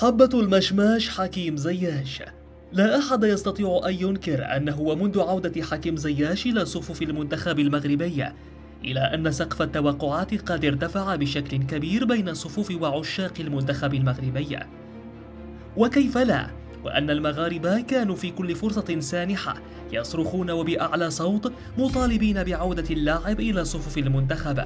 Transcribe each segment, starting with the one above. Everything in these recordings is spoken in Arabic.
حبة المشماش حكيم زياش. لا أحد يستطيع أن ينكر أنه ومنذ عودة حكيم زياش إلى صفوف المنتخب المغربي، إلى أن سقف التوقعات قد ارتفع بشكل كبير بين صفوف وعشاق المنتخب المغربي. وكيف لا؟ وأن المغاربة كانوا في كل فرصة سانحة يصرخون وبأعلى صوت مطالبين بعودة اللاعب إلى صفوف المنتخب،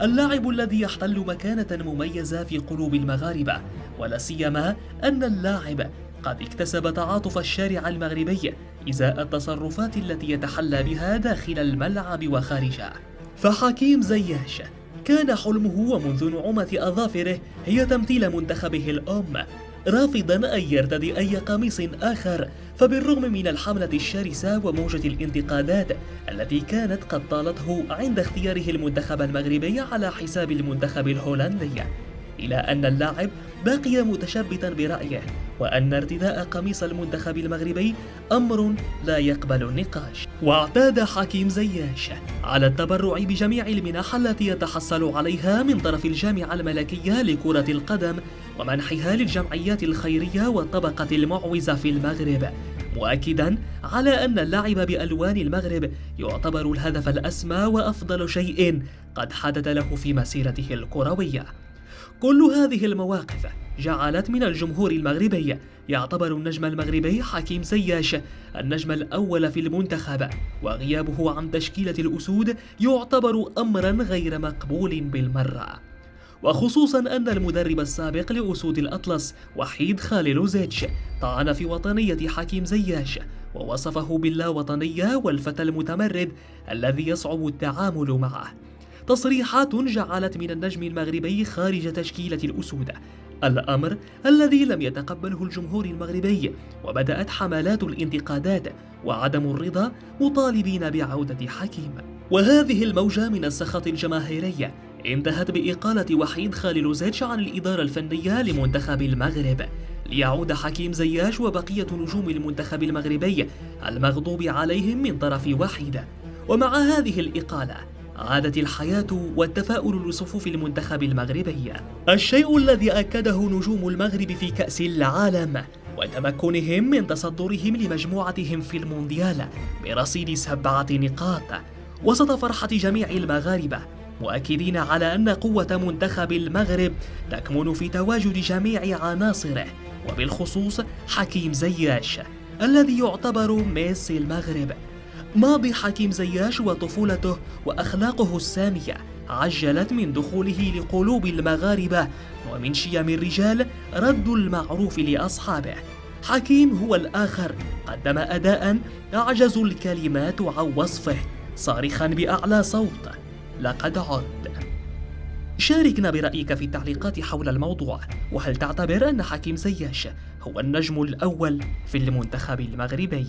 اللاعب الذي يحتل مكانة مميزة في قلوب المغاربة، ولا سيما أن اللاعب قد اكتسب تعاطف الشارع المغربي إزاء التصرفات التي يتحلى بها داخل الملعب وخارجه. فحكيم زياش كان حلمه ومنذ نعومة أظافره هي تمثيل منتخبه الأم، رافضا أن يرتدي أي قميص آخر. فبالرغم من الحملة الشرسة وموجة الانتقادات التي كانت قد طالته عند اختياره المنتخب المغربي على حساب المنتخب الهولندي، إلى أن اللاعب بقي متشبتا برأيه، وأن ارتداء قميص المنتخب المغربي أمر لا يقبل النقاش. واعتاد حكيم زياش على التبرع بجميع المنح التي يتحصل عليها من طرف الجامعة الملكية لكرة القدم ومنحها للجمعيات الخيرية والطبقة المعوزة في المغرب، مؤكدا على أن اللعب بألوان المغرب يعتبر الهدف الأسمى وأفضل شيء قد حدث له في مسيرته الكروية. كل هذه المواقف جعلت من الجمهور المغربي يعتبر النجم المغربي حكيم زياش النجم الأول في المنتخب، وغيابه عن تشكيلة الأسود يعتبر أمرا غير مقبول بالمرة، وخصوصا أن المدرب السابق لأسود الأطلس وحيد خاليلوزيتش طعن في وطنية حكيم زياش ووصفه باللاوطنية والفتى المتمرد الذي يصعب التعامل معه. تصريحات جعلت من النجم المغربي خارج تشكيلة الأسود، الأمر الذي لم يتقبله الجمهور المغربي، وبدأت حملات الانتقادات وعدم الرضا مطالبين بعودة حكيم. وهذه الموجة من السخط الجماهيري انتهت بإقالة وحيد خاليلوزيتش عن الإدارة الفنية لمنتخب المغرب، ليعود حكيم زياش وبقية نجوم المنتخب المغربي المغضوب عليهم من طرف وحيد. ومع هذه الإقالة عادت الحياة والتفاؤل لصفوف المنتخب المغربي، الشيء الذي أكده نجوم المغرب في كأس العالم وتمكنهم من تصدرهم لمجموعتهم في المونديال برصيد 7 نقاط، وسط فرحة جميع المغاربة، مؤكدين على أن قوة منتخب المغرب تكمن في تواجد جميع عناصره، وبالخصوص حكيم زياش الذي يعتبر ميسي المغرب. ماضي حكيم زياش وطفولته وأخلاقه السامية عجلت من دخوله لقلوب المغاربة، ومن شيم الرجال رد المعروف لأصحابه. حكيم هو الآخر قدم أداء أعجز الكلمات عن وصفه، صارخا بأعلى صوت: لقد عد. شاركنا برأيك في التعليقات حول الموضوع، وهل تعتبر أن حكيم زياش هو النجم الأول في المنتخب المغربي؟